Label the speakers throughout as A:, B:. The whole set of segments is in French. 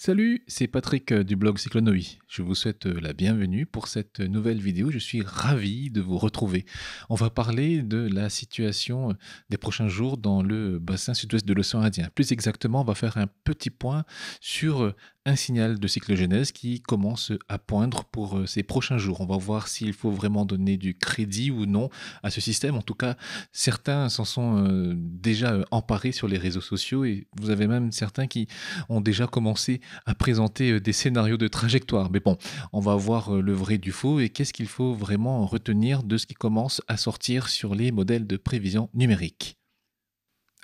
A: Salut, c'est Patrick du blog Cyclonoï. Je vous souhaite la bienvenue pour cette nouvelle vidéo. Je suis ravi de vous retrouver. On va parler de la situation des prochains jours dans le bassin sud-ouest de l'océan Indien. Plus exactement, on va faire un petit point sur un signal de cyclogenèse qui commence à poindre pour ces prochains jours. On va voir s'il faut vraiment donner du crédit ou non à ce système. En tout cas, certains s'en sont déjà emparés sur les réseaux sociaux et vous avez même certains qui ont déjà commencé à présenter des scénarios de trajectoire. Mais bon, on va voir le vrai du faux et qu'est-ce qu'il faut vraiment retenir de ce qui commence à sortir sur les modèles de prévision numérique.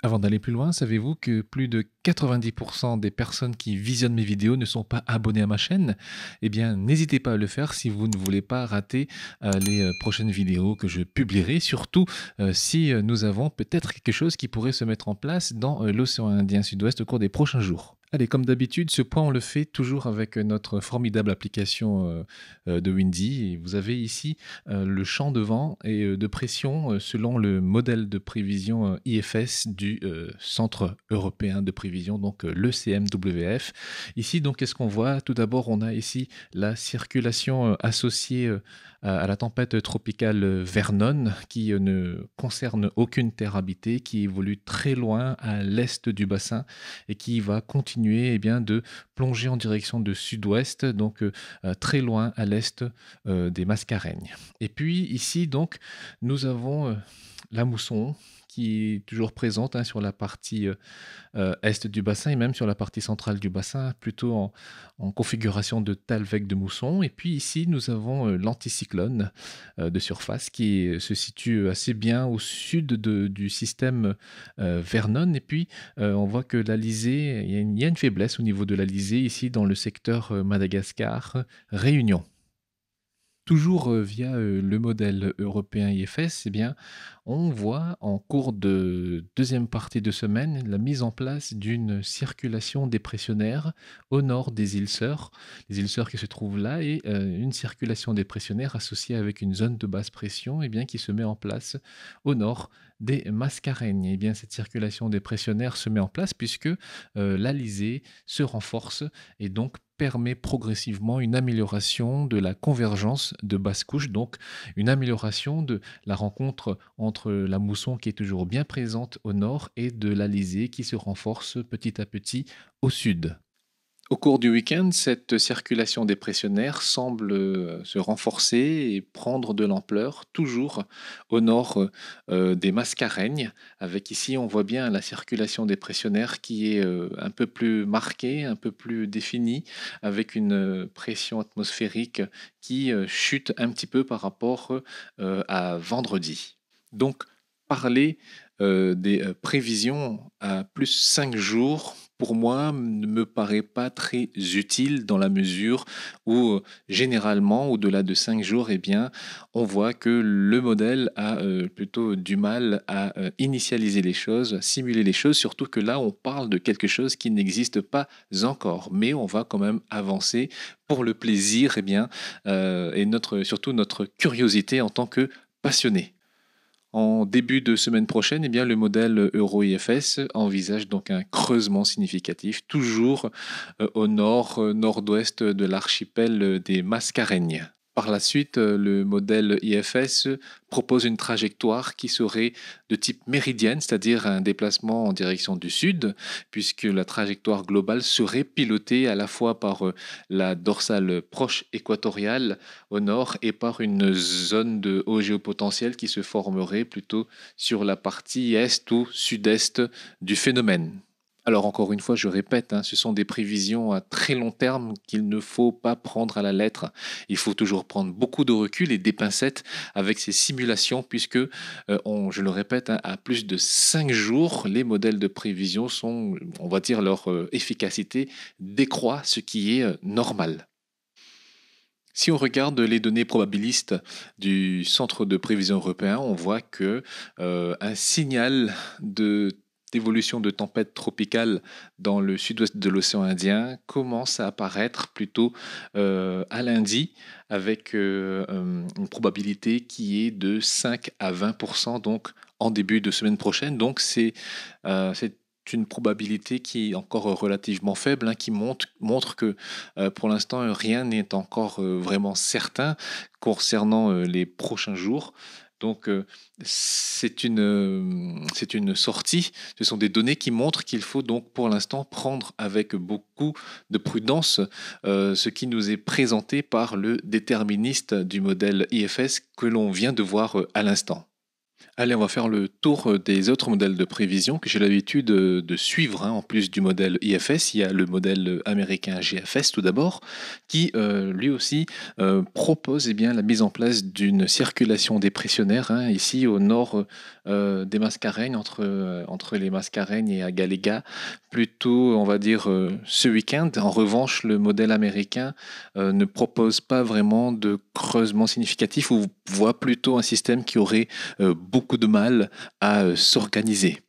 A: Avant d'aller plus loin, savez-vous que plus de 90% des personnes qui visionnent mes vidéos ne sont pas abonnées à ma chaîne? Eh bien, n'hésitez pas à le faire si vous ne voulez pas rater les prochaines vidéos que je publierai, surtout si nous avons peut-être quelque chose qui pourrait se mettre en place dans l'océan Indien Sud-Ouest au cours des prochains jours. Allez, comme d'habitude, ce point, on le fait toujours avec notre formidable application de Windy. Et vous avez ici le champ de vent et de pression selon le modèle de prévision IFS du Centre européen de prévision, donc le CMWF. Ici, donc, qu'est-ce qu'on voit? Tout d'abord, on a ici la circulation associée à la tempête tropicale Vernon, qui ne concerne aucune terre habitée, qui évolue très loin à l'est du bassin et qui va continuer bien, de plonger en direction de sud-ouest, donc très loin à l'est des Mascareignes. Et puis ici, donc, nous avons la mousson qui est toujours présente sur la partie est du bassin et même sur la partie centrale du bassin, plutôt en configuration de Talweg de mousson. Et puis ici, nous avons l'anticyclone de surface qui se situe assez bien au sud du système Vernon. Et puis, on voit que l'Alizé, il y a une faiblesse au niveau de l'Alizé ici dans le secteur Madagascar-Réunion. Toujours via le modèle européen IFS, eh bien, on voit en cours de deuxième partie de semaine la mise en place d'une circulation dépressionnaire au nord des îles Sœurs, les îles Sœurs qui se trouvent là, et une circulation dépressionnaire associée avec une zone de basse pression qui se met en place au nord des Mascareignes. Eh bien, cette circulation dépressionnaire se met en place puisque l'Alizé se renforce et donc permet progressivement une amélioration de la convergence de basse couche, donc une amélioration de la rencontre entre la mousson qui est toujours bien présente au nord et de l'Alizé qui se renforce petit à petit au sud. Au cours du week-end, cette circulation dépressionnaire semble se renforcer et prendre de l'ampleur, toujours au nord des Mascareignes, avec ici on voit bien la circulation dépressionnaire qui est un peu plus marquée, un peu plus définie, avec une pression atmosphérique qui chute un petit peu par rapport à vendredi. Donc, parler des prévisions à plus 5 jours, pour moi, ne me paraît pas très utile dans la mesure où, généralement, au-delà de 5 jours, eh bien, on voit que le modèle a plutôt du mal à initialiser les choses, simuler les choses, surtout que là, on parle de quelque chose qui n'existe pas encore, mais on va quand même avancer pour le plaisir, et surtout notre curiosité en tant que passionné. En début de semaine prochaine, le modèle Euro-IFS envisage donc un creusement significatif, toujours au nord, nord-ouest de l'archipel des Mascareignes. Par la suite, le modèle IFS propose une trajectoire qui serait de type méridienne, c'est-à-dire un déplacement en direction du sud, puisque la trajectoire globale serait pilotée à la fois par la dorsale proche équatoriale au nord et par une zone de haut géopotentiel qui se formerait plutôt sur la partie est ou sud-est du phénomène. Alors encore une fois, je répète, ce sont des prévisions à très long terme qu'il ne faut pas prendre à la lettre. Il faut toujours prendre beaucoup de recul et des pincettes avec ces simulations puisque, je le répète, à plus de 5 jours, les modèles de prévision sont, on va dire, leur efficacité décroît, ce qui est normal. Si on regarde les données probabilistes du Centre de prévision européen, on voit que un signal d'évolution de tempête tropicale dans le sud-ouest de l'océan Indien commence à apparaître plutôt à lundi avec une probabilité qui est de 5 à 20%, donc en début de semaine prochaine. Donc c'est une probabilité qui est encore relativement faible, hein, qui montre que pour l'instant, rien n'est encore vraiment certain concernant les prochains jours. Donc, c'est une sortie, ce sont des données qui montrent qu'il faut donc pour l'instant prendre avec beaucoup de prudence ce qui nous est présenté par le déterministe du modèle IFS que l'on vient de voir à l'instant. Allez, on va faire le tour des autres modèles de prévision que j'ai l'habitude de suivre, hein. En plus du modèle IFS, il y a le modèle américain GFS tout d'abord, qui lui aussi propose eh bien, la mise en place d'une circulation dépressionnaire, hein, ici au nord des Mascareignes, entre les Mascareignes et Agaléga, plutôt on va dire ce week-end. En revanche, le modèle américain ne propose pas vraiment de creusement significatif ou voit plutôt un système qui aurait beaucoup de mal à s'organiser.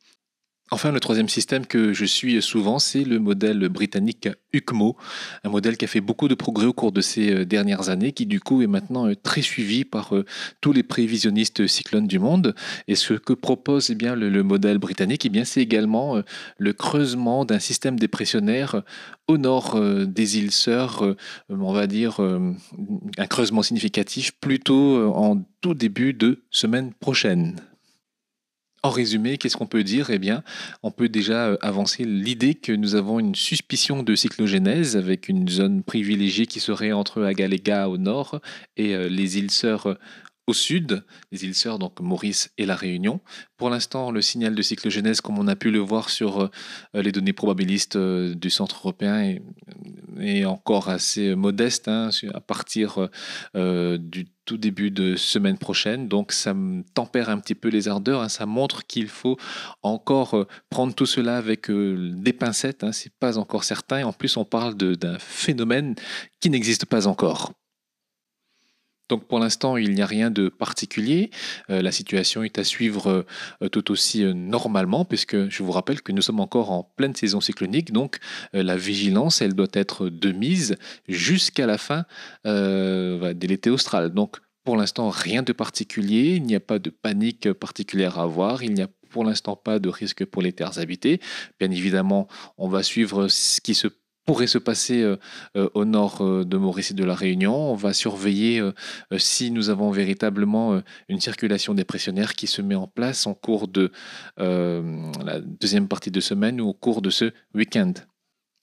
A: Enfin, le troisième système que je suis souvent, c'est le modèle britannique UCMO, un modèle qui a fait beaucoup de progrès au cours de ces dernières années, qui du coup est maintenant très suivi par tous les prévisionnistes cyclones du monde. Et ce que propose eh bien, le modèle britannique, eh bien, c'est également le creusement d'un système dépressionnaire au nord des îles Sœurs, on va dire un creusement significatif plutôt en tout début de semaine prochaine. En résumé, qu'est-ce qu'on peut dire? Eh bien, on peut déjà avancer l'idée que nous avons une suspicion de cyclogénèse avec une zone privilégiée qui serait entre Agaléga au nord et les îles Sœurs au sud, les îles Sœurs, donc Maurice et La Réunion. Pour l'instant, le signal de cyclogénèse, comme on a pu le voir sur les données probabilistes du Centre européen, est encore assez modeste, hein, à partir du tout début de semaine prochaine. Donc ça me tempère un petit peu les ardeurs, hein. Ça montre qu'il faut encore prendre tout cela avec des pincettes, hein. C'est pas encore certain. Et en plus, on parle d'un phénomène qui n'existe pas encore. Donc pour l'instant, il n'y a rien de particulier. La situation est à suivre tout aussi normalement, puisque je vous rappelle que nous sommes encore en pleine saison cyclonique, donc la vigilance, elle doit être de mise jusqu'à la fin de l'été austral. Donc pour l'instant, rien de particulier, il n'y a pas de panique particulière à avoir, il n'y a pour l'instant pas de risque pour les terres habitées. Bien évidemment, on va suivre ce qui se pourrait se passer au nord de Maurice et de la Réunion. On va surveiller si nous avons véritablement une circulation dépressionnaire qui se met en place en cours de la deuxième partie de semaine ou au cours de ce week-end.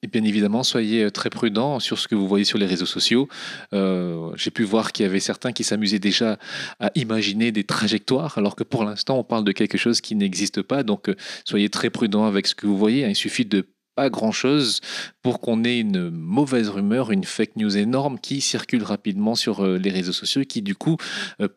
A: Et bien évidemment, soyez très prudents sur ce que vous voyez sur les réseaux sociaux. J'ai pu voir qu'il y avait certains qui s'amusaient déjà à imaginer des trajectoires, alors que pour l'instant, on parle de quelque chose qui n'existe pas. Donc, soyez très prudents avec ce que vous voyez. Il suffit de pas grand-chose pour qu'on ait une mauvaise rumeur, une fake news énorme qui circule rapidement sur les réseaux sociaux et qui du coup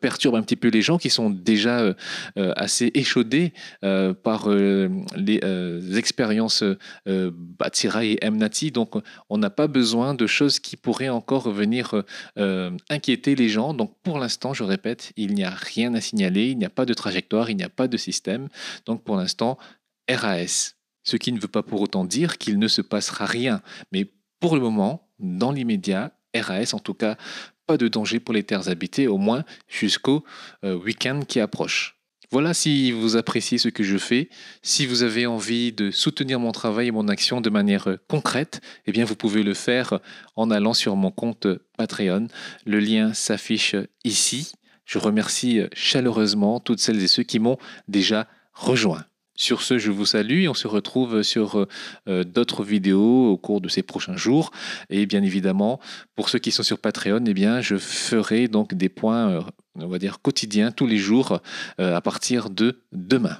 A: perturbe un petit peu les gens qui sont déjà assez échaudés par les expériences Batsira et Mnati. Donc on n'a pas besoin de choses qui pourraient encore venir inquiéter les gens. Donc pour l'instant, je répète, il n'y a rien à signaler, il n'y a pas de trajectoire, il n'y a pas de système. Donc pour l'instant, RAS. Ce qui ne veut pas pour autant dire qu'il ne se passera rien. Mais pour le moment, dans l'immédiat, RAS en tout cas, pas de danger pour les terres habitées, au moins jusqu'au week-end qui approche. Voilà, si vous appréciez ce que je fais, si vous avez envie de soutenir mon travail et mon action de manière concrète, eh bien vous pouvez le faire en allant sur mon compte Patreon. Le lien s'affiche ici. Je remercie chaleureusement toutes celles et ceux qui m'ont déjà rejoint. Sur ce, je vous salue et on se retrouve sur d'autres vidéos au cours de ces prochains jours. Et bien évidemment, pour ceux qui sont sur Patreon, eh bien, je ferai donc des points, on va dire, quotidiens tous les jours à partir de demain.